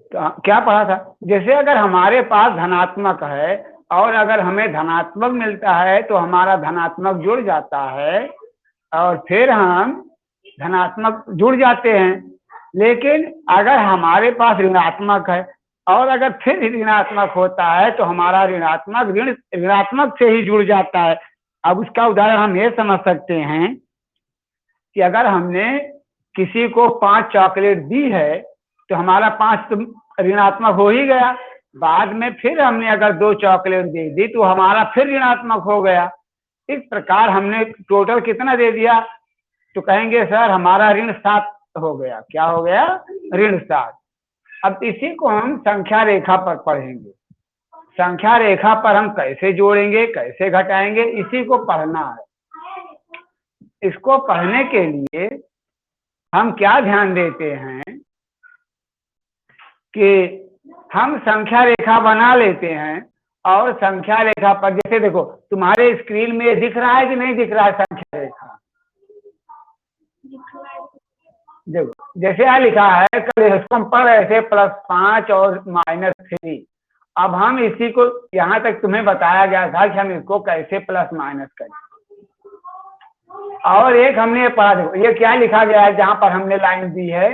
तो क्या पढ़ा था, जैसे अगर हमारे पास धनात्मक है और अगर हमें धनात्मक मिलता है तो हमारा धनात्मक जुड़ जाता है और फिर हम धनात्मक जुड़ जाते हैं। लेकिन अगर हमारे पास ऋणात्मक है और अगर फिर ऋणात्मक होता है तो हमारा ऋणात्मक ऋणात्मक से ही जुड़ जाता है। अब उसका उदाहरण हम ये समझ सकते हैं कि अगर हमने किसी को 5 चॉकलेट दी है तो हमारा 5 तो ऋणात्मक हो ही गया, बाद में फिर हमने अगर 2 चॉकलेट दे दी तो हमारा फिर ऋणात्मक हो गया। इस प्रकार हमने टोटल कितना दे दिया, तो कहेंगे सर हमारा ऋण 7 हो गया। क्या हो गया? ऋण 7। अब इसी को हम संख्या रेखा पर पढ़ेंगे। संख्या रेखा पर हम कैसे जोड़ेंगे, कैसे घटाएंगे, इसी को पढ़ना है। इसको पढ़ने के लिए हम क्या ध्यान देते हैं कि हम संख्या रेखा बना लेते हैं और संख्या रेखा पर जैसे देखो तुम्हारे स्क्रीन में दिख रहा है कि नहीं दिख रहा है संख्या रेखा? देखो जैसे यहाँ लिखा है कल इसको हम पढ़ रहे थे +5 और -3। अब हम इसी को यहाँ तक तुम्हें बताया गया था कि हम इसको कैसे प्लस माइनस करें। और एक हमने पढ़ा, देखो ये क्या लिखा गया है जहां पर हमने लाइन दी है,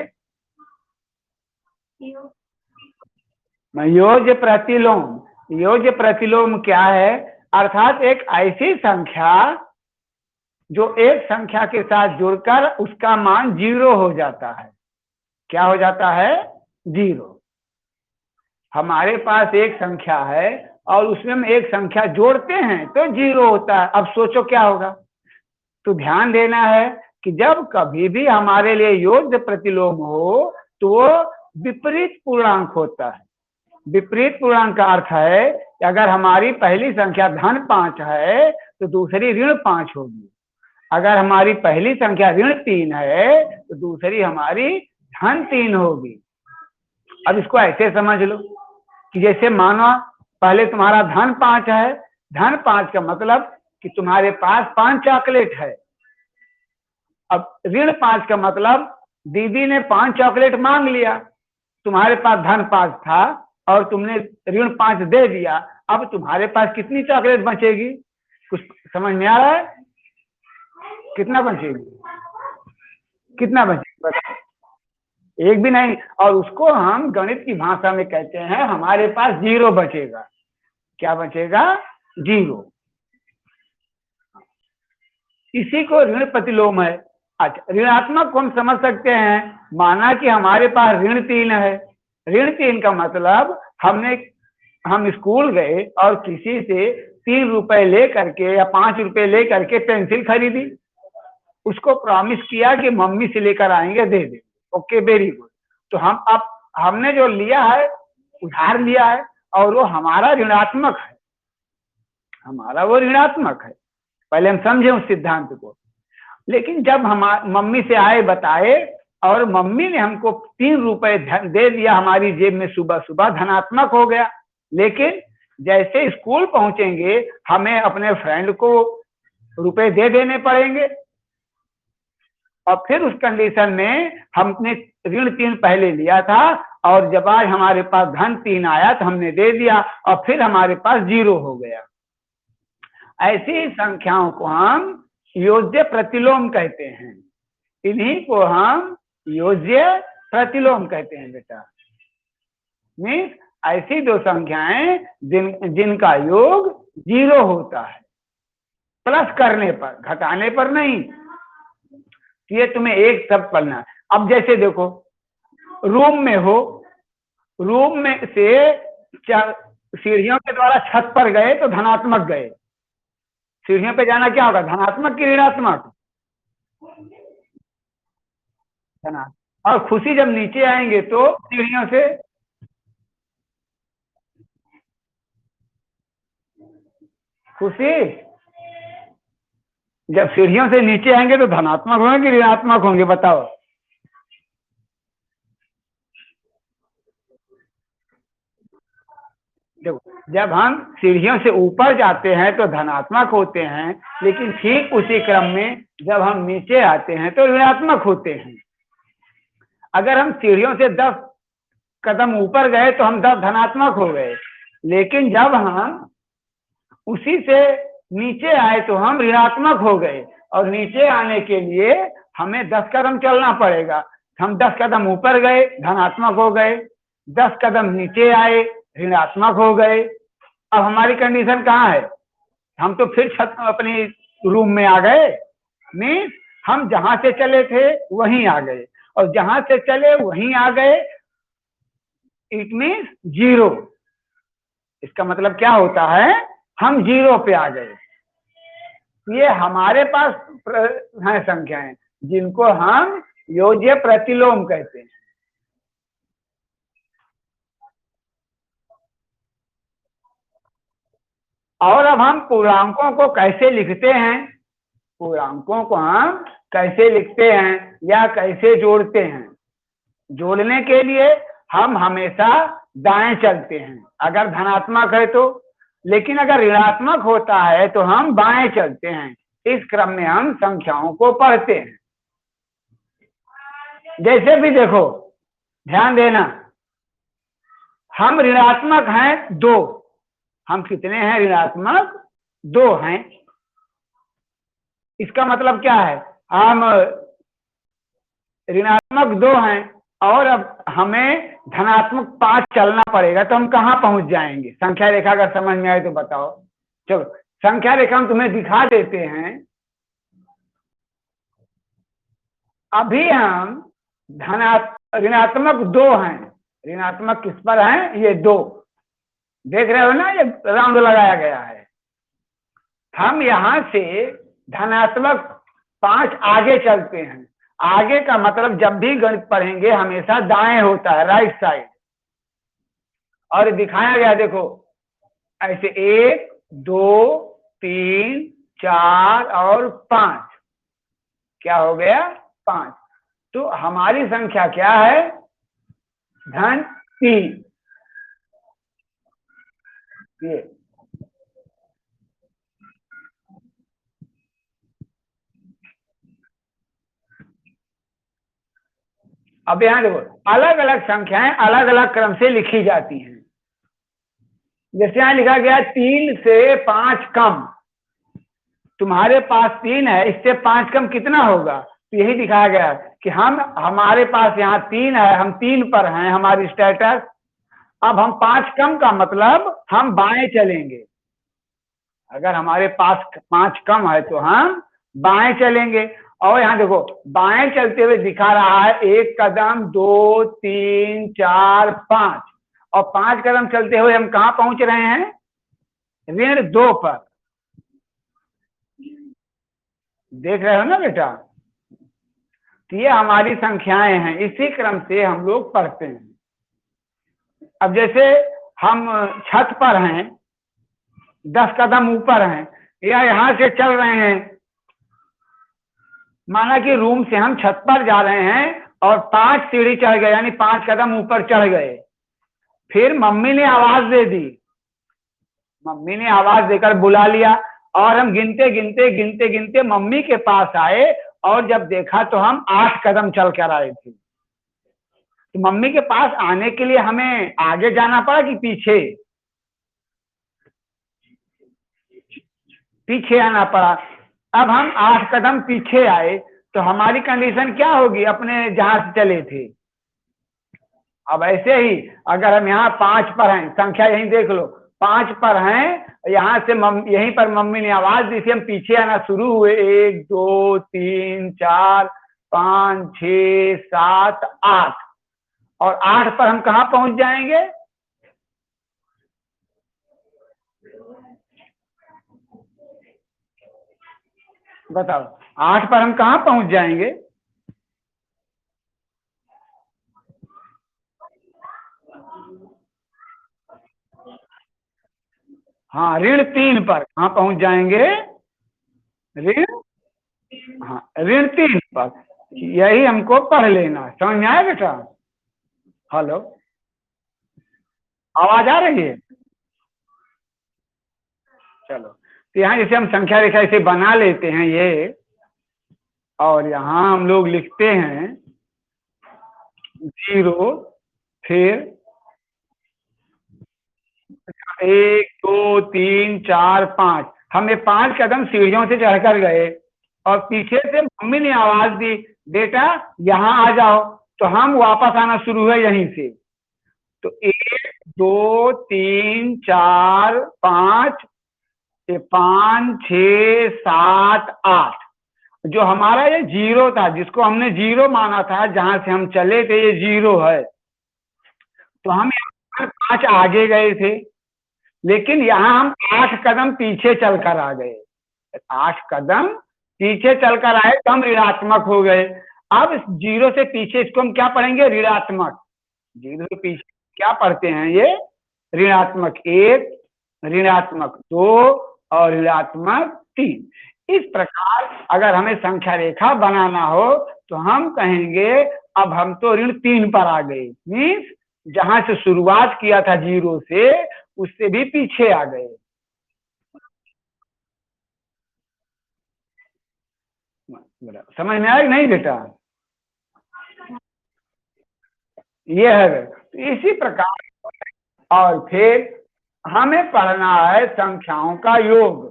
योज्य प्रतिलोम। योज्य प्रतिलोम क्या है? अर्थात एक ऐसी संख्या जो एक संख्या के साथ जुड़कर उसका मान 0 हो जाता है। क्या हो जाता है? 0। हमारे पास एक संख्या है और उसमें हम एक संख्या जोड़ते हैं तो 0 होता है। अब सोचो क्या होगा? तो ध्यान देना है कि जब कभी भी हमारे लिए योज्य प्रतिलोम हो तो वो विपरीत पूर्णांक होता है। विपरीत पूर्णांक का अर्थ है कि अगर हमारी पहली संख्या धन 5 है तो दूसरी ऋण 5 होगी। अगर हमारी पहली संख्या ऋण 3 है तो दूसरी हमारी धन 3 होगी। अब इसको ऐसे समझ लो कि जैसे मानो पहले तुम्हारा धन 5 है, धन 5 का मतलब कि तुम्हारे पास 5 चॉकलेट है। अब ऋण 5 का मतलब दीदी ने 5 चॉकलेट मांग लिया, तुम्हारे पास धन 5 था और तुमने ऋण 5 दे दिया। अब तुम्हारे पास कितनी चॉकलेट बचेगी? कुछ समझ में आ रहा है? कितना बचेगी? कितना बचेगा? एक भी नहीं। और उसको हम गणित की भाषा में कहते हैं हमारे पास 0 बचेगा। क्या बचेगा? 0। इसी को ऋण प्रतिलोम है। अच्छा, ऋणात्मक को हम समझ सकते हैं, माना कि हमारे पास ऋण 3 है। ऋण 3 का मतलब हम स्कूल गए और किसी से 3 रुपए ले करके या 5 रुपए ले करके पेंसिल खरीदी, उसको प्रॉमिस किया कि मम्मी से लेकर आएंगे दे दे। Okay, very good. तो हमने जो लिया है उधार लिया है और वो हमारा ऋणात्मक है, हमारा वो ऋणात्मक है। पहले हम समझे उस सिद्धांत को। लेकिन जब हम मम्मी से आए बताए और मम्मी ने हमको 3 रुपए दे दिया हमारी जेब में, सुबह सुबह धनात्मक हो गया। लेकिन जैसे स्कूल पहुंचेंगे हमें अपने फ्रेंड को रुपए दे देने पड़ेंगे और फिर उस कंडीशन में हमने ऋण 3 पहले लिया था और जब आज हमारे पास धन 3 आया तो हमने दे दिया और फिर हमारे पास 0 हो गया। ऐसी संख्याओं को हम योज्य प्रतिलोम कहते हैं। इन्हीं को हम योज्य प्रतिलोम कहते हैं बेटा। मीन्स ऐसी 2 संख्याएं जिनका योग 0 होता है, प्लस करने पर, घटाने पर नहीं। ये तुम्हें एक शब्द पढ़ना है। अब जैसे देखो रूम में हो, रूम में से सीढ़ियों के द्वारा छत पर गए तो धनात्मक गए। सीढ़ियों पे जाना क्या होगा? धनात्मक की ऋणात्मक? धनात्मक। और खुशी जब नीचे आएंगे तो सीढ़ियों से खुशी जब सीढ़ियों से नीचे आएंगे तो धनात्मक होंगे कि ऋणात्मक होंगे? बताओ। देखो जब हम सीढ़ियों से ऊपर जाते हैं तो धनात्मक होते हैं, लेकिन ठीक उसी क्रम में जब हम नीचे आते हैं तो ऋणात्मक होते हैं। अगर हम सीढ़ियों से 10 कदम ऊपर गए तो हम 10 धनात्मक हो गए, लेकिन जब हम उसी से नीचे आए तो हम ऋणात्मक हो गए, और नीचे आने के लिए हमें 10 कदम चलना पड़ेगा। हम 10 कदम ऊपर गए, धनात्मक हो गए, 10 कदम नीचे आए, ऋणात्मक हो गए। अब हमारी कंडीशन कहाँ है? हम तो फिर छत अपनी रूम में आ गए, मीन्स हम जहां से चले थे वहीं आ गए, और जहां से चले वहीं आ गए, इट मीन्स 0। इसका मतलब क्या होता है? हम 0 पे आ गए। ये हमारे पास है संख्याएं जिनको हम योज्य प्रतिलोम कहते हैं। और अब हम पूर्णांकों को कैसे लिखते हैं? पूर्णांकों को हम कैसे लिखते हैं या कैसे जोड़ते हैं? जोड़ने के लिए हम हमेशा दाएं चलते हैं, अगर धनात्मक है तो, लेकिन अगर ऋणात्मक होता है तो हम बाएं चलते हैं। इस क्रम में हम संख्याओं को पढ़ते हैं। जैसे भी देखो, ध्यान देना, हम ऋणात्मक हैं 2। हम कितने हैं ऋणात्मक? 2 हैं। इसका मतलब क्या है? हम ऋणात्मक 2 हैं और अब हमें धनात्मक 5 चलना पड़ेगा, तो हम कहाँ पहुंच जाएंगे? संख्या रेखा अगर समझ में आए तो बताओ। चलो संख्या रेखा हम तुम्हें दिखा देते हैं। अभी हम ऋणात्मक 2 हैं। ऋणात्मक किस पर हैं? ये 2 देख रहे हो ना, ये राउंड लगाया गया है। हम यहां से धनात्मक 5 आगे चलते हैं। आगे का मतलब जब भी गणित पढ़ेंगे हमेशा दाएं होता है, राइट साइड। और दिखाया गया देखो, ऐसे 1 2 3 4 और 5, क्या हो गया? 5। तो हमारी संख्या क्या है? धन 3। ये अब यहां देखो, अलग अलग संख्याएं अलग अलग क्रम से लिखी जाती हैं। जैसे यहां लिखा गया 3 से 5 कम, तुम्हारे पास 3 है, इससे 5 कम कितना होगा? तो यही दिखाया गया है कि हमारे पास यहाँ 3 है, हम 3 पर हैं, हमारी स्टेटस। अब हम 5 कम का मतलब हम बाएं चलेंगे। अगर हमारे पास 5 कम है तो हम बाएं चलेंगे। और यहाँ देखो, बाएं चलते हुए दिखा रहा है 1 कदम 2 3 4 5, और 5 कदम चलते हुए हम कहाँ पहुंच रहे हैं? ऋण 2 पर। देख रहे हो ना बेटा? तो ये हमारी संख्याएं हैं, इसी क्रम से हम लोग पढ़ते हैं। अब जैसे हम छत पर हैं, 10 कदम ऊपर हैं, या यहां से चल रहे हैं, माना कि रूम से हम छत पर जा रहे हैं और 5 सीढ़ी चढ़ गए, यानी 5 कदम ऊपर चढ़ गए। फिर मम्मी ने आवाज दे दी, मम्मी ने आवाज देकर बुला लिया, और हम गिनते गिनते गिनते गिनते मम्मी के पास आए, और जब देखा तो हम 8 कदम चल कर आए थे। तो मम्मी के पास आने के लिए हमें आगे जाना पड़ा कि पीछे? पीछे आना पड़ा। अब हम 8 कदम पीछे आए तो हमारी कंडीशन क्या होगी अपने जहां से चले थे? अब ऐसे ही अगर हम यहाँ 5 पर हैं, संख्या यही देख लो, 5 पर हैं, यहाँ से यहीं पर मम्मी ने आवाज दी थी, हम पीछे आना शुरू हुए, 1 2 3 4 5 6 7 8, और 8 पर हम कहाँ पहुंच जाएंगे? बताओ, 8 पर हम कहाँ पहुंच जाएंगे? हाँ, ऋण 3 पर कहाँ पहुंच जाएंगे? ऋण, हाँ, ऋण 3 पर। यही हमको पढ़ लेना, समझ में आया बेटा? हेलो, आवाज आ रही है? चलो, तो यहाँ जैसे हम संख्या रेखा इसे बना लेते हैं ये, और यहाँ हम लोग लिखते हैं 0, फिर 1 2 3 4 5, हम ये 5 कदम सीढ़ियों से चढ़कर गए और पीछे से मम्मी ने आवाज दी, बेटा यहाँ आ जाओ। तो हम वापस आना शुरू हुए यहीं से। तो 1 2 3 4 5, ये 5 6 7 8, जो हमारा ये 0 था, जिसको हमने 0 माना था, जहां से हम चले थे ये 0 है, तो हम यहाँ 5 आगे गए थे, लेकिन यहाँ हम 8 कदम पीछे चलकर आ गए। 8 कदम पीछे चलकर आए तो हम ऋणात्मक हो गए। अब 0 से पीछे इसको हम क्या पढ़ेंगे? ऋणात्मक। 0 से पीछे क्या पढ़ते हैं? ये ऋणात्मक 1, ऋणात्मक 2 और ऋणात्मक 3। इस प्रकार अगर हमें संख्या रेखा बनाना हो तो हम कहेंगे अब हम तो ऋण 3 पर आ गए, मीन्स जहां से शुरुआत किया था 0 से, उससे भी पीछे आ गए। समझ में आया नहीं बेटा? ये है। तो इसी प्रकार और फिर हमें पढ़ना है संख्याओं का योग।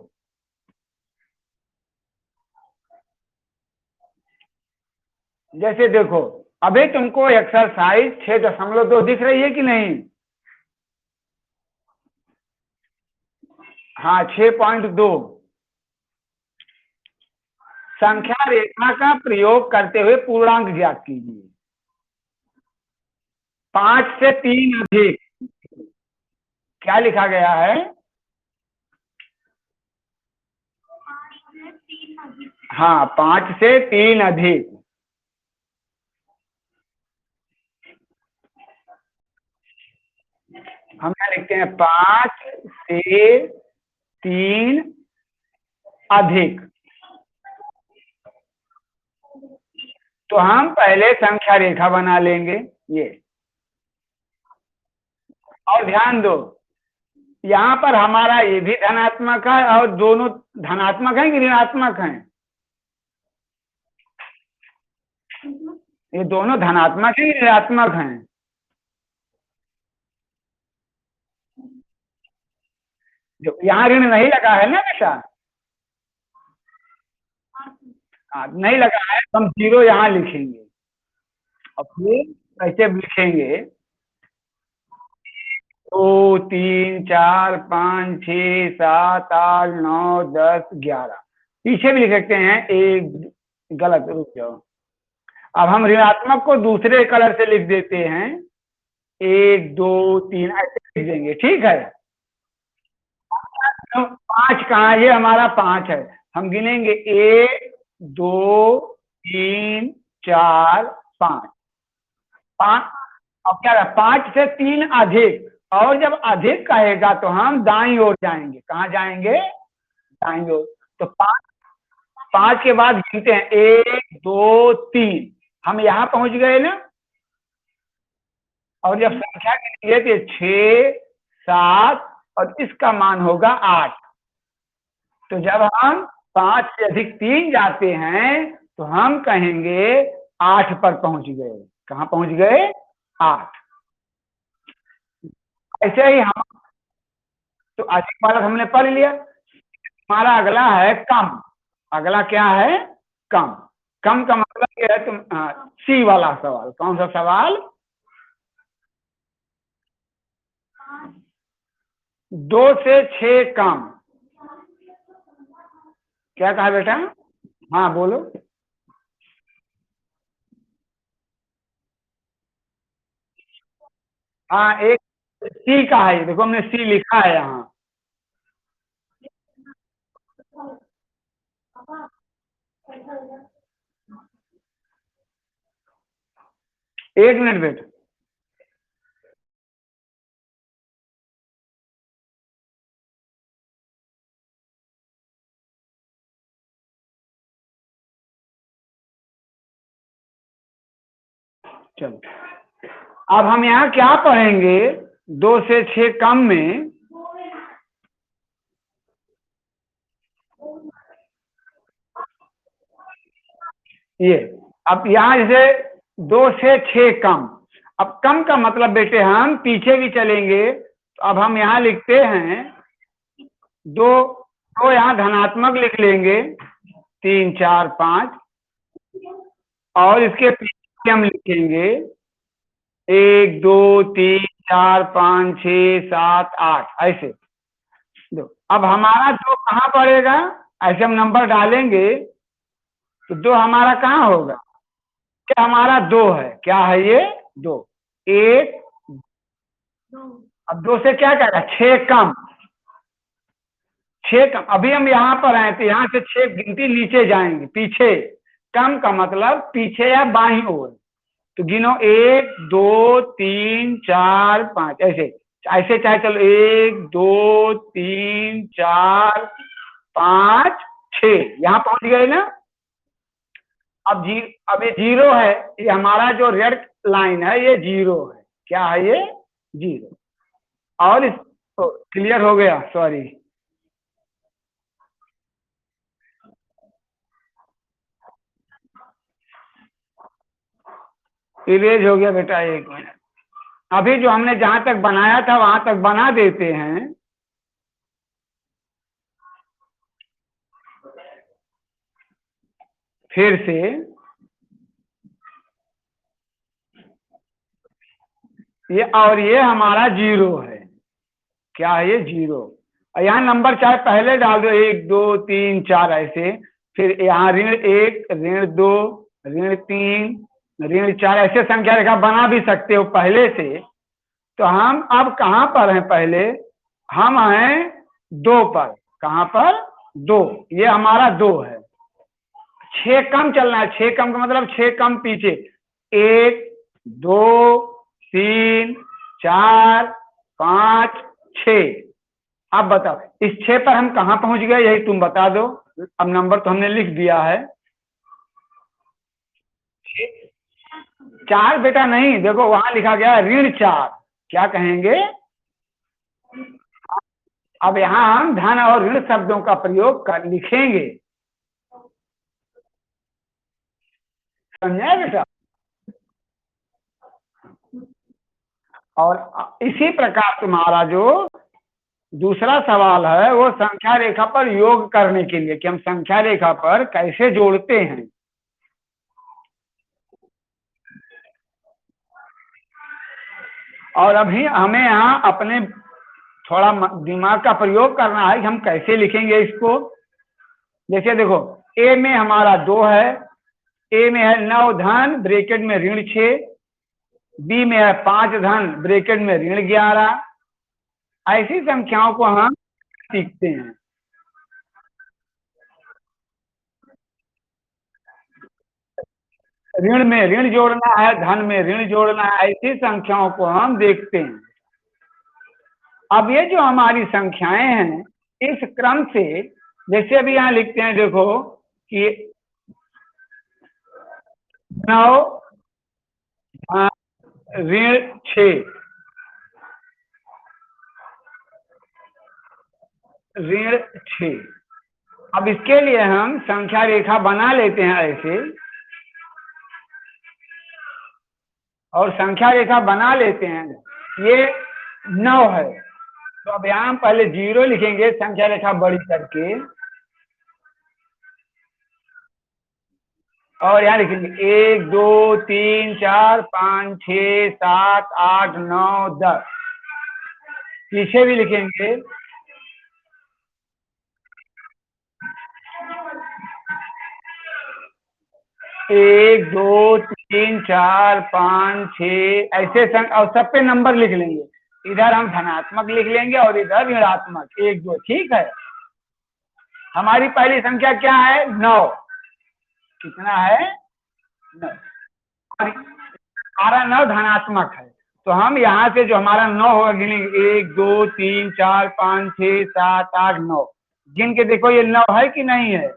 जैसे देखो, अभी तुमको एक्सरसाइज 6.2 दिख रही है कि नहीं? हाँ, 6.2। संख्या रेखा का प्रयोग करते हुए पूर्णांक ज्ञात कीजिए। 5 से 3 अधिक क्या लिखा गया है? हाँ, 5 से 3 अधिक। हम क्या लिखते हैं? 5 से 3 अधिक। तो हम पहले संख्या रेखा बना लेंगे ये। और ध्यान दो, यहाँ पर हमारा ये भी धनात्मक है और दोनों धनात्मक हैं कि ऋणात्मक हैं? ये दोनों धनात्मक है कि ऋणात्मक हैं? जो यहाँ ऋण नहीं लगा है ना बेटा? हाँ, नहीं लगा है तो हम 0 यहाँ लिखेंगे। और फिर कैसे लिखेंगे? 2 3 4 5 6 7 8 9 10 11। पीछे भी लिख सकते हैं। एक गलत, रुक जाओ। अब हम ऋणात्मक को दूसरे कलर से लिख देते हैं। 1 2 3 ऐसे लिख देंगे, ठीक है? तो 5 कहाँ? ये हमारा 5 है। हम गिनेंगे 1 2 3 4 5। 5। अब क्या है? 5 से 3 अधिक, और जब अधिक कहेगा तो हम दाईं ओर जाएंगे। कहाँ जाएंगे? दाईं ओर। तो 5, 5 के बाद गिनते हैं 1 2 3, हम यहाँ पहुंच गए ना। और जब संख्या गिनेंगे तो 6 7 और इसका मान होगा 8। तो जब हम 5 से अधिक 3 जाते हैं तो हम कहेंगे 8 पर पहुंच गए। कहाँ पहुंच गए? 8। ऐसे ही हम, तो अधिक वाला हमने पढ़ लिया। हमारा अगला है कम। अगला क्या है? कम। कम का मतलब क्या है? तुम सी वाला सवाल। कौन सा सवाल? 2 से 6 कम। क्या कहा बेटा? हाँ बोलो। हाँ, एक सी का है, देखो हमने सी लिखा है यहाँ। एक मिनट बेटा। चलो, अब हम यहाँ क्या पढ़ेंगे? 2 से 6 कम में ये, अब यहाँ जैसे 2 से 6 कम, अब कम का मतलब बेटे हम पीछे भी चलेंगे, तो अब हम यहाँ लिखते हैं दो, तो यहाँ धनात्मक लिख लेंगे 3 4 5, और इसके पीछे हम लिखेंगे 1 2 3 4 5 6 7 8, ऐसे दो। अब हमारा दो कहाँ पड़ेगा, ऐसे हम नंबर डालेंगे तो दो हमारा कहाँ होगा, क्या हमारा दो है, क्या है ये दो, एक, अब दो से क्या करेगा, 6 कम, 6 कम, अभी हम यहाँ पर आए तो यहाँ से 6 गिनती नीचे जाएंगे, पीछे, कम का मतलब पीछे या बाईं ओर, तो गिनो 1 2 3 4 5, ऐसे ऐसे चाहे चलो 1 2 3 4 5 6, यहाँ पहुंच गए ना। अब अब ये जीरो है, ये हमारा जो रेड लाइन है ये जीरो है, क्या है ये जीरो, और इस तो क्लियर हो गया, सॉरी इरेज हो गया बेटा, 1 मिनट। अभी जो हमने जहां तक बनाया था वहां तक बना देते हैं। फिर से ये, और ये हमारा जीरो है, क्या है ये जीरो, और यहाँ नंबर चाहे पहले डाल दो 1 2 3 4 ऐसे, फिर यहाँ ऋण 1 ऋण 2 ऋण 3 ऋण 4, ऐसे संख्या रेखा बना भी सकते हो पहले से। तो हम अब कहाँ पर हैं, पहले हम हैं दो पर, कहाँ पर दो, ये हमारा दो है, 6 कम चलना है, 6 कम का मतलब 6 कम पीछे, 1 2 3 4 5 6, अब बताओ इस 6 पर हम कहाँ पहुंच गए, यही तुम बता दो, अब नंबर तो हमने लिख दिया है। 4 बेटा नहीं, देखो वहां लिखा गया है ऋण 4, क्या कहेंगे, अब यहाँ हम धन और ऋण शब्दों का प्रयोग कर लिखेंगे, समझे बेटा। और इसी प्रकार तुम्हारा जो दूसरा सवाल है वो संख्या रेखा पर योग करने के लिए, कि हम संख्या रेखा पर कैसे जोड़ते हैं। और अभी हमें यहाँ अपने थोड़ा दिमाग का प्रयोग करना है कि हम कैसे लिखेंगे इसको। जैसे देखो, ए में हमारा 2 है, ए में है 9 धन ब्रैकेट में ऋण 6, बी में है 5 धन ब्रैकेट में ऋण 11, ऐसी संख्याओं को हम सीखते हैं। ऋण में ऋण जोड़ना है, धन में ऋण जोड़ना है, ऐसी संख्याओं को हम देखते हैं। अब ये जो हमारी संख्याएं हैं, इस क्रम से, जैसे अभी यहाँ लिखते हैं देखो कि 9 ऋण 6 ऋण 6, अब इसके लिए हम संख्या रेखा बना लेते हैं ऐसे, और संख्या रेखा बना लेते हैं, ये 9 है, तो अब यहाँ हम पहले 0 लिखेंगे संख्या रेखा बड़ी करके, और यहाँ लिखेंगे 1 2 3 4 5 6 7 8 9 10, पीछे भी लिखेंगे 1 2 3 4 5 6, ऐसे और सब पे नंबर लिख लेंगे, इधर हम धनात्मक लिख लेंगे और इधर ऋणात्मक 1 2, ठीक है। हमारी पहली संख्या क्या है, 9, कितना है 9, और हमारा 9 धनात्मक है, तो हम यहाँ से जो हमारा 9 होगा गिनेंगे 1 2 3 4 5 6 7 8 9, गिन के देखो ये 9 है कि नहीं है,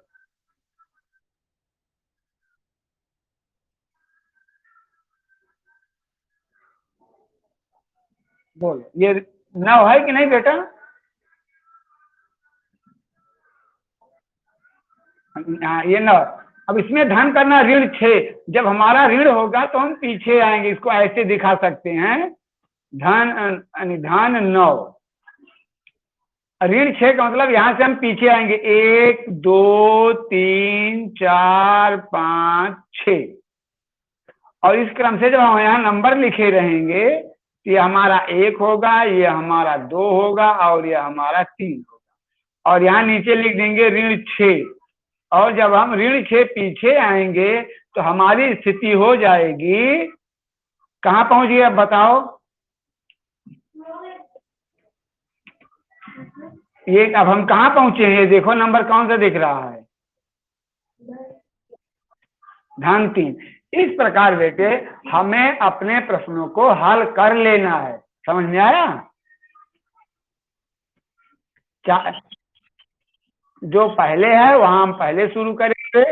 बोलो ये 9 है कि नहीं बेटा। हाँ ये 9, अब इसमें धन करना ऋण 6, जब हमारा ऋण होगा तो हम पीछे आएंगे, इसको ऐसे दिखा सकते हैं, धन धन 9, ऋण 6 का मतलब यहां से हम पीछे आएंगे, 1 2 3 4 5 6, और इस क्रम से जब हम यहाँ नंबर लिखे रहेंगे, ये हमारा 1 होगा, ये हमारा 2 होगा, और ये हमारा 3 होगा, और यहाँ नीचे लिख देंगे ऋण 6, और जब हम ऋण 6 पीछे आएंगे तो हमारी स्थिति हो जाएगी, कहाँ पहुंच गए अब बताओ, ये अब हम कहाँ पहुंचे हैं, ये देखो नंबर कौन सा दिख रहा है, धन 3। इस प्रकार बेटे हमें अपने प्रश्नों को हल कर लेना है, समझ में आया क्या, जो पहले है वहां हम पहले शुरू करेंगे,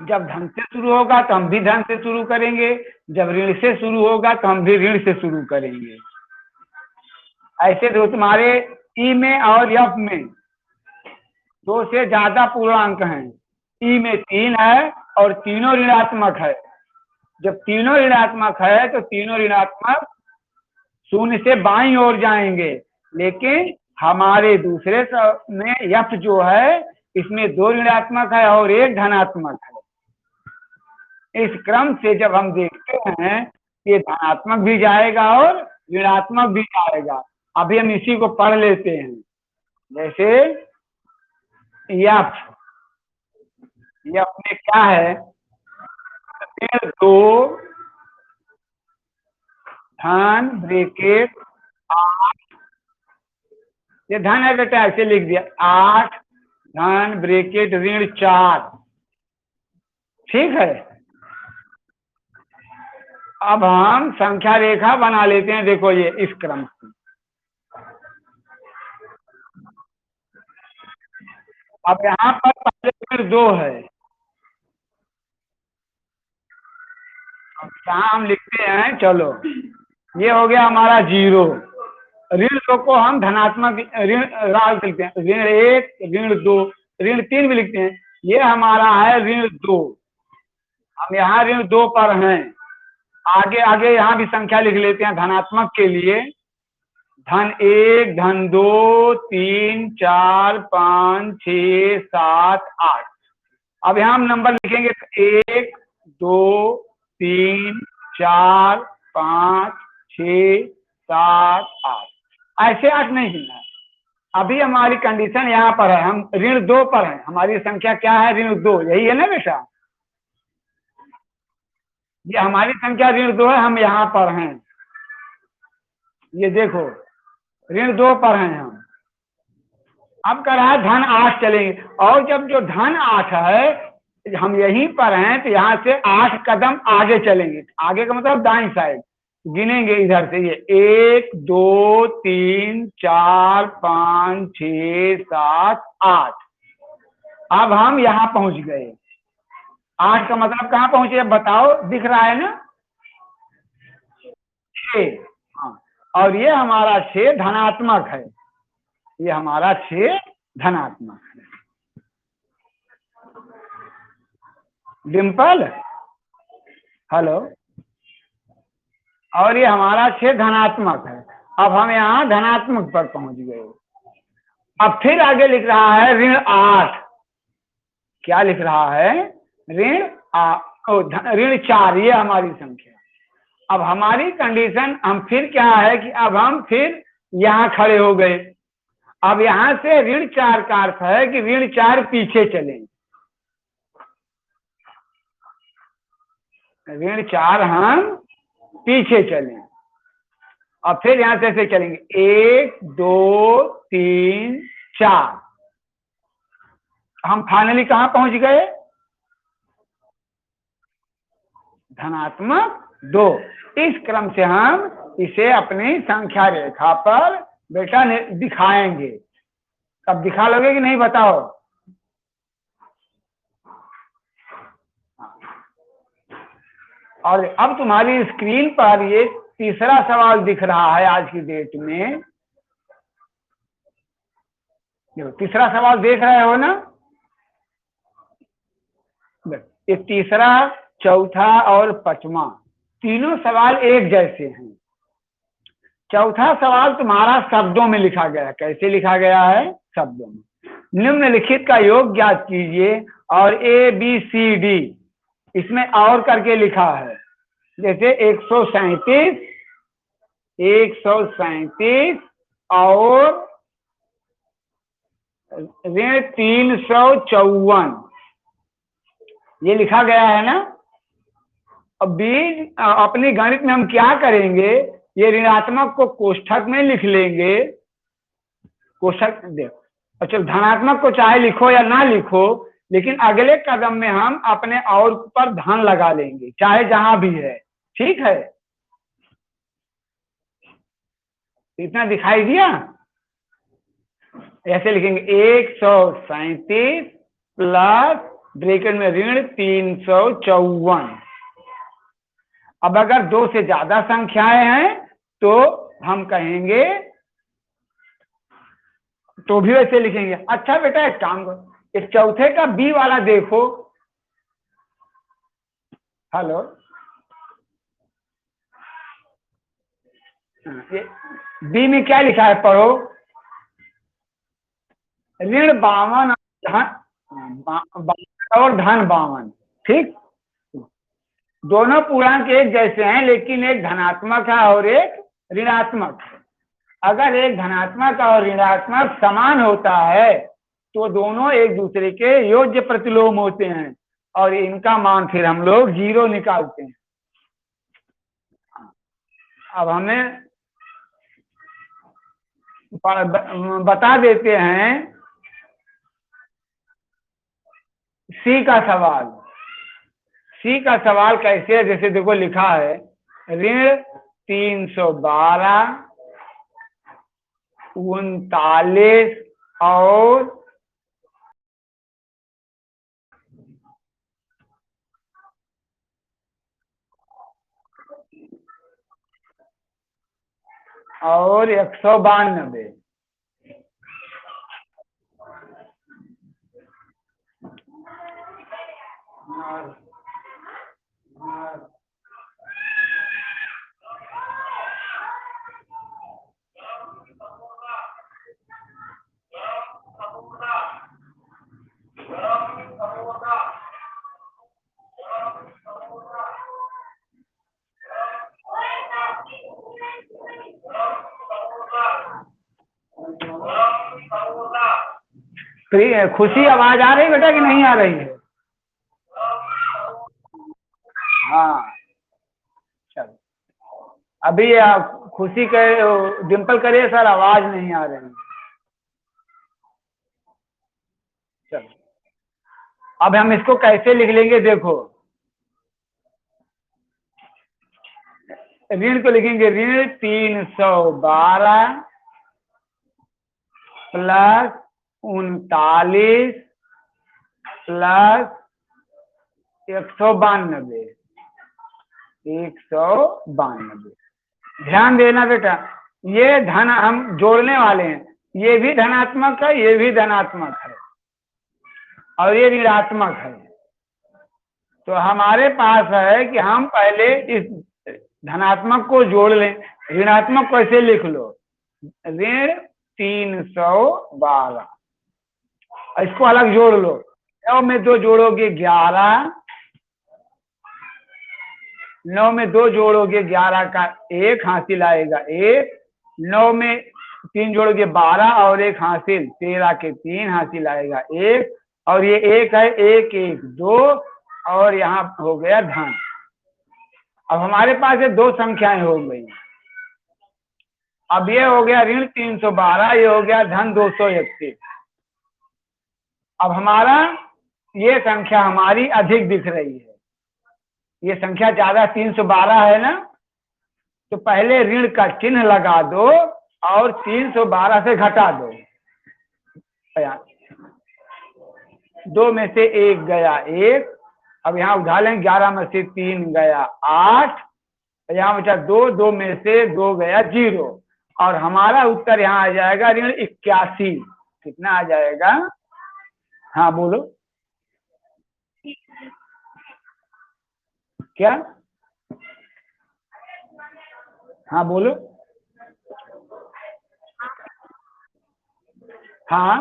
जब धन से शुरू होगा तो हम भी धन से शुरू करेंगे, जब ऋण से शुरू होगा तो हम भी ऋण से शुरू करेंगे। ऐसे तो तुम्हारे ई में और एफ में 2 से ज्यादा पूर्णांक हैं, ई में 3 है और तीनों ऋणात्मक है, जब तीनों ऋणात्मक है तो तीनों ऋणात्मक शून्य से बाईं ओर जाएंगे, लेकिन हमारे दूसरे में एफ जो है इसमें 2 ऋणात्मक है और 1 धनात्मक है। इस क्रम से जब हम देखते हैं ये धनात्मक भी जाएगा और ऋणात्मक भी जाएगा, अभी हम इसी को पढ़ लेते हैं, जैसे एफ में क्या है, 2 धन ब्रैकेट 8, ये धन है बेटा ऐसे लिख दिया, 8 धन ब्रैकेट ऋण 4, ठीक है। अब हम संख्या रेखा बना लेते हैं, देखो ये इस क्रम से, अब यहाँ पर पहले ऋण 2 है, यहाँ हम लिखते हैं, चलो ये हो गया हमारा 0, ऋण 2 को हम धनात्मक ऋण राग लिखते हैं, ऋण 1 ऋण 2 ऋण 3 भी लिखते हैं, ये हमारा है ऋण 2, हम यहाँ ऋण 2 पर हैं, आगे आगे यहाँ भी संख्या लिख लेते हैं धनात्मक के लिए, धन 1 धन 2 3 4 5 6 7 8, अब यहाँ हम नंबर लिखेंगे 1 2 3 4 5 6 7 8, ऐसे 8 नहीं गिनना है, अभी हमारी कंडीशन यहाँ पर है, हम ऋण 2 पर हैं, हमारी संख्या क्या है, ऋण 2, यही है ना बेटा, ये हमारी संख्या ऋण 2 है, हम यहाँ पर हैं, ये देखो ऋण 2 पर हैं हम, अब कर रहा है धन 8 चलेंगे, और जब जो धन 8 है हम यहीं पर हैं तो यहाँ से 8 कदम आगे चलेंगे, आगे का मतलब दाईं साइड गिनेंगे इधर से, ये 1 2 3 4 5 6 7 8, अब हम यहाँ पहुंच गए, 8 का मतलब कहाँ पहुंचे अब बताओ, दिख रहा है ना 6, हाँ, और ये हमारा 6 धनात्मक है, ये हमारा 6 धनात्मक है, डिम्पल हेलो, और ये हमारा 6 धनात्मक है, अब हम यहाँ धनात्मक पर पहुंच गए, अब फिर आगे लिख रहा है ऋण 8, क्या लिख रहा है, ऋण ऋण 4, ये हमारी संख्या, अब हमारी कंडीशन हम फिर क्या है कि अब हम फिर यहाँ खड़े हो गए, अब यहाँ से ऋण 4 का अर्थ है कि ऋण 4 पीछे चलेंगे, ऋण 4 हम पीछे चलें, और फिर यहां से ऐसे चलेंगे 1 2 3 4, हम फाइनली कहां पहुंच गए, धनात्मक 2, इस क्रम से हम इसे अपनी संख्या रेखा पर बेटा दिखाएंगे, अब दिखा लोगे कि नहीं बताओ, और अब तुम्हारी स्क्रीन पर ये तीसरा सवाल दिख रहा है आज की डेट में, तीसरा सवाल देख रहे हो ना, एक तीसरा, चौथा और पांचवा, तीनों सवाल एक जैसे हैं। चौथा सवाल तुम्हारा शब्दों में लिखा गया है। कैसे लिखा गया है? शब्दों में। निम्नलिखित का योग ज्ञात कीजिए और ए बी सी डी इसमें और करके लिखा है। जैसे 137, 137 और ऋण 354 ये लिखा गया है ना। अब बीज अपनी गणित में हम क्या करेंगे, ये ऋणात्मक को कोष्ठक में लिख लेंगे। कोष्ठक देखो, अच्छा धनात्मक को चाहे लिखो या ना लिखो, लेकिन अगले कदम में हम अपने और पर धन लगा लेंगे, चाहे जहां भी है। ठीक है, इतना दिखाई दिया। ऐसे लिखेंगे 137 प्लस ब्रैकेट में ऋण 354। अब अगर दो से ज्यादा संख्याएं हैं तो हम कहेंगे, तो भी वैसे लिखेंगे। अच्छा बेटा एक काम करो, इस चौथे का बी वाला देखो। हेलो, बी में क्या लिखा है पढ़ो। ऋण 52 और धन 52। ठीक, दोनों पूर्णांक एक जैसे हैं, लेकिन एक धनात्मक है और एक ऋणात्मक है। अगर एक धनात्मक और ऋणात्मक समान होता है तो दोनों एक दूसरे के योज्य प्रतिलोम होते हैं और इनका मान फिर हम लोग 0 निकालते हैं। अब हमें बता देते हैं सी का सवाल। सी का सवाल कैसे है, जैसे देखो लिखा है ऋण 312, 39 और 192। खुशी आवाज आ रही बेटा कि नहीं आ रही है? हाँ चलो, अभी खुशी के डिम्पल करे सर आवाज नहीं आ रही। चलो अब हम इसको कैसे लिख लेंगे, देखो ऋण को लिखेंगे ऋण 312 प्लस 39 प्लस 192। 192। ध्यान देना बेटा, ये धन हम जोड़ने वाले हैं। ये भी धनात्मक है, ये भी धनात्मक है और ये ऋणात्मक है। तो हमारे पास है कि हम पहले इस धनात्मक को जोड़ लें। ऋणात्मक को ऐसे लिख लो ऋण 312, इसको अलग जोड़ लो। 9 में 2 जोड़ोगे 11, 9 में 2 जोड़ोगे 11 का 1 हासिल आएगा 1, 9 में 3 जोड़ोगे 12 और 1 हासिल 13 के 3 हासिल आएगा 1, और ये 1 है 1 1 2 और यहाँ हो गया धन। अब हमारे पास ये दो संख्याएं हो गई। अब ये हो गया ऋण 312, ये हो गया धन 231। अब हमारा ये संख्या हमारी अधिक दिख रही है, ये संख्या ज्यादा 312 है ना, तो पहले ऋण का चिन्ह लगा दो और 312 से घटा दो। 2 में से 1 गया 1, अब यहाँ उठा लें 11 में से 3 गया 8, यहाँ बचा 2, 2 में से 2 गया 0, और हमारा उत्तर यहाँ आ जाएगा ऋण 81। कितना आ जाएगा? हाँ बोलो। क्या? हाँ बोलो। हाँ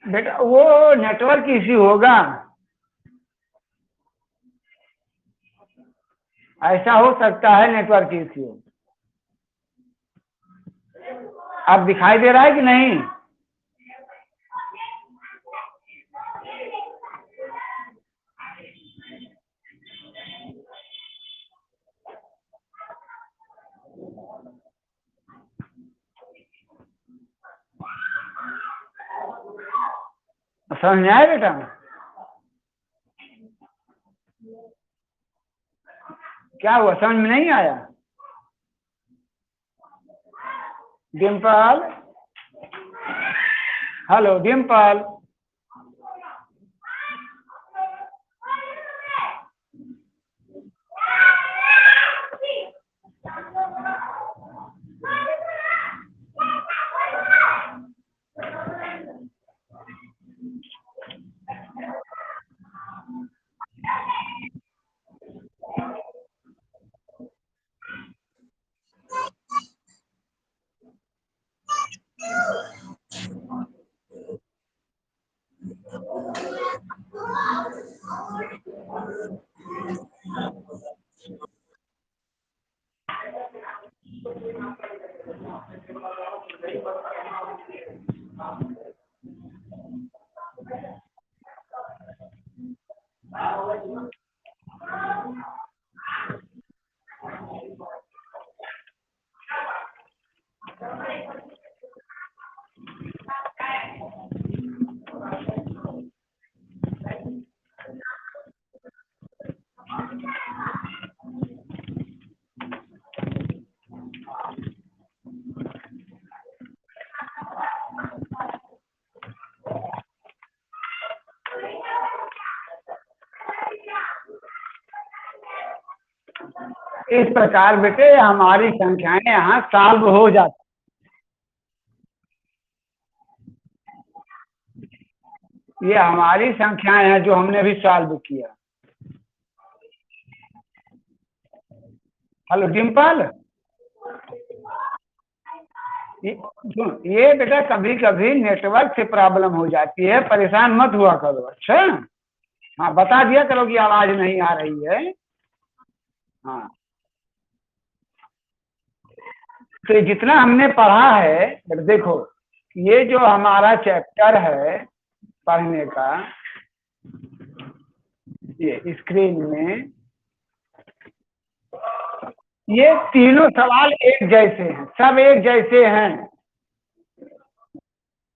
बेटा वो नेटवर्क इश्यू होगा, ऐसा हो सकता है नेटवर्क इश्यू। अब दिखाई दे रहा है कि नहीं? समझ में आया बेटा? क्या हुआ, समझ में नहीं आया? डिम्पल, हेलो डिम्पल। इस प्रकार बेटे हमारी संख्याएं यहाँ सॉल्व हो जाती। ये हमारी संख्याएं हैं जो हमने भी सॉल्व किया। हेलो डिम्पल, ये बेटा कभी कभी नेटवर्क से प्रॉब्लम हो जाती है, परेशान मत हुआ करो। अच्छा, हाँ बता दिया करो कि आवाज नहीं आ रही है। हाँ तो जितना हमने पढ़ा है, देखो ये जो हमारा चैप्टर है पढ़ने का, ये स्क्रीन में ये तीनों सवाल एक जैसे हैं, सब एक जैसे हैं।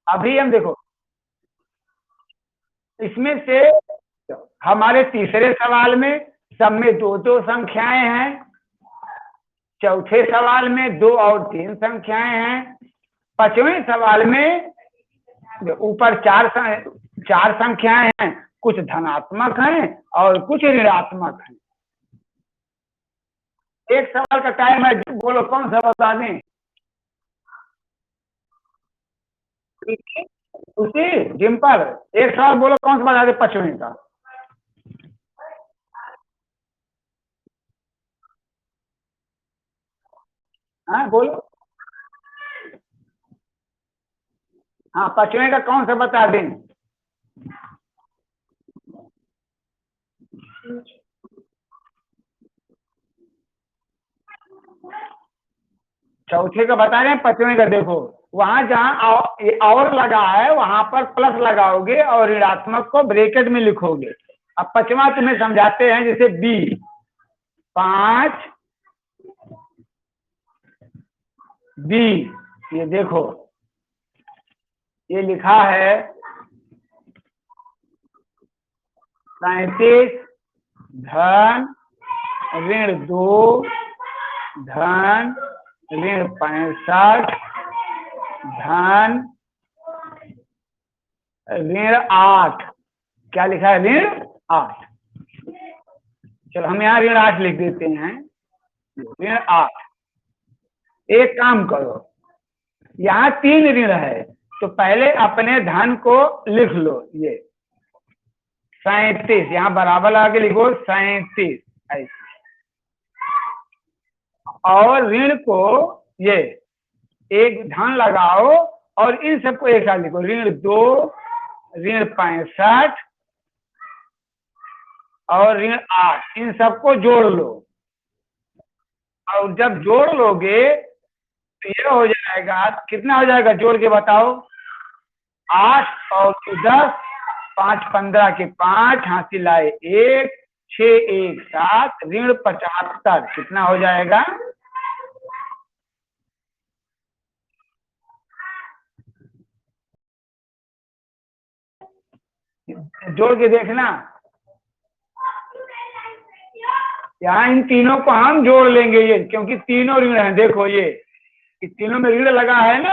अभी हम देखो इसमें से हमारे तीसरे सवाल में सब में दो दो संख्याएं हैं, चौथे सवाल में दो और तीन संख्याएं हैं, पांचवें सवाल में ऊपर चार संख्याएं हैं, कुछ धनात्मक हैं और कुछ ऋणात्मक हैं। एक सवाल का टाइम है, बोलो कौन सा बता दें? उसी डिम्पल, एक सवाल बोलो कौन सा बता दे पांचवें का? हाँ बोलो। हाँ पांचवें का कौन सा बता दें? चौथे का बता रहे हैं, पांचवें का देखो वहां जहां और लगा है वहां पर प्लस लगाओगे और ऋणात्मक को ब्रैकेट में लिखोगे। अब पांचवा तुम्हें समझाते हैं, जैसे बी 5 बी, ये देखो ये लिखा है 37 धन ऋण 2 धन ऋण 65 धन ऋण 8। क्या लिखा है? ऋण 8। चलो हम यहाँ ऋण 8 लिख देते हैं। ऋण 8। एक काम करो, यहाँ 3 ऋण है तो पहले अपने धन को लिख लो। ये 37, यहाँ बराबर आगे लिखो 37 ऐसे। और ऋण को ये एक धन लगाओ और इन सबको एक साथ लिखो, ऋण 2, ऋण 65 और ऋण 8, इन सबको जोड़ लो। और जब जोड़ लोगे तो ये हो जाएगा, कितना हो जाएगा जोड़ के बताओ? 8 और 10, 5 15 के 5, हासिल लाए 1, 6 1 7, ऋण 75, कितना हो जाएगा? जोड़ के देखना, यहाँ इन तीनों को हम जोड़ लेंगे ये, क्योंकि तीनों ऋण हैं। देखो ये तीनों में ऋण लगा है ना,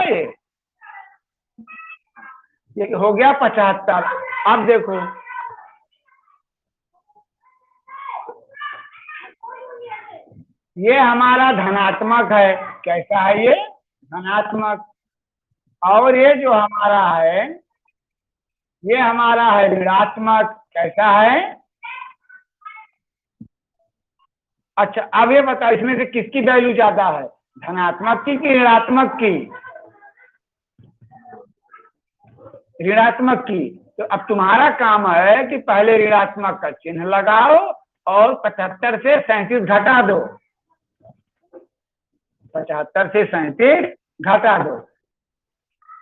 ये हो गया 75। अब देखो ये हमारा धनात्मक है, कैसा है ये? धनात्मक। और ये जो हमारा है ये हमारा है ऋणात्मक, कैसा है? अच्छा अब ये बताओ इसमें से किसकी वैल्यू ज्यादा है, धनात्मक की कि ऋणात्मक की? ऋणात्मक की। तो अब तुम्हारा काम है कि पहले ऋणात्मक का चिन्ह लगाओ और 75 से 37 घटा दो, 75 से 37 घटा दो।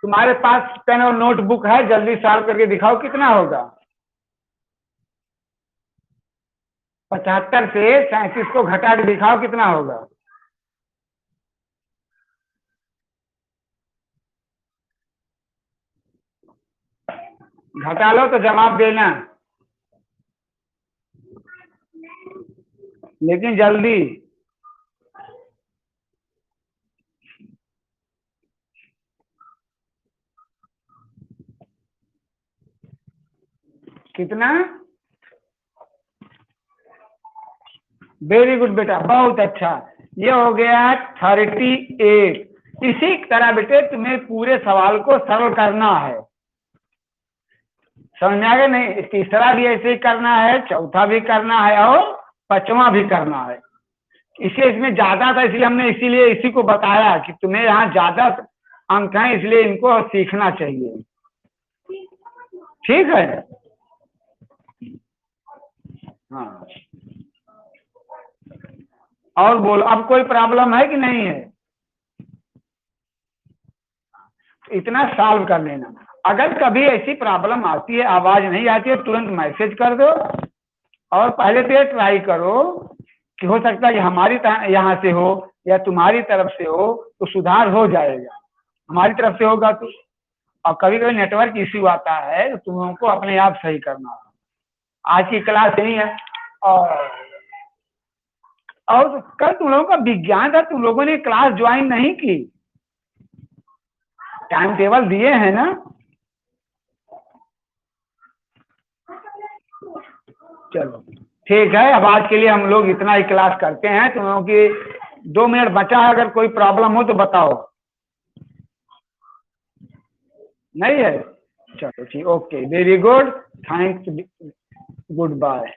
तुम्हारे पास पेन और नोटबुक है, जल्दी सॉल्व करके दिखाओ कितना होगा। 75 से 37 को घटा के दिखाओ कितना होगा। घटा लो तो जवाब देना, लेकिन जल्दी। कितना? वेरी गुड बेटा, बहुत अच्छा। ये हो गया 38। इसी तरह बेटे तुम्हें पूरे सवाल को सरल करना है, समझ में आ गया? नहीं, तीसरा भी ऐसे ही करना है, चौथा भी करना है और पांचवा भी करना है। इसलिए इसमें ज्यादा था, इसलिए हमने इसीलिए इसी को बताया कि तुम्हें यहाँ ज्यादा अंक हैं, इसलिए इनको सीखना चाहिए। ठीक है? हाँ, और बोलो, अब कोई प्रॉब्लम है कि नहीं है? इतना सॉल्व कर लेना। अगर कभी ऐसी प्रॉब्लम आती है, आवाज नहीं आती है, तुरंत मैसेज कर दो। और पहले तो ये ट्राई करो कि हो सकता है कि हमारी यहाँ से हो या तुम्हारी तरफ से हो, तो सुधार हो जाएगा। हमारी तरफ से होगा तो, और कभी कभी नेटवर्क इश्यू आता है तो तुम लोगों को अपने आप सही करना होगा। आज की क्लास यही है। और कल तुम लोगों का विज्ञान था, तुम लोगों ने क्लास ज्वाइन नहीं की, टाइम टेबल दिए हैं ना? चलो ठीक है, अब आज के लिए हम लोग इतना ही क्लास करते हैं। तुम लोगों की 2 मिनट बचा है, अगर कोई प्रॉब्लम हो तो बताओ। नहीं है? चलो ठीक, okay, very good, thanks, good bye.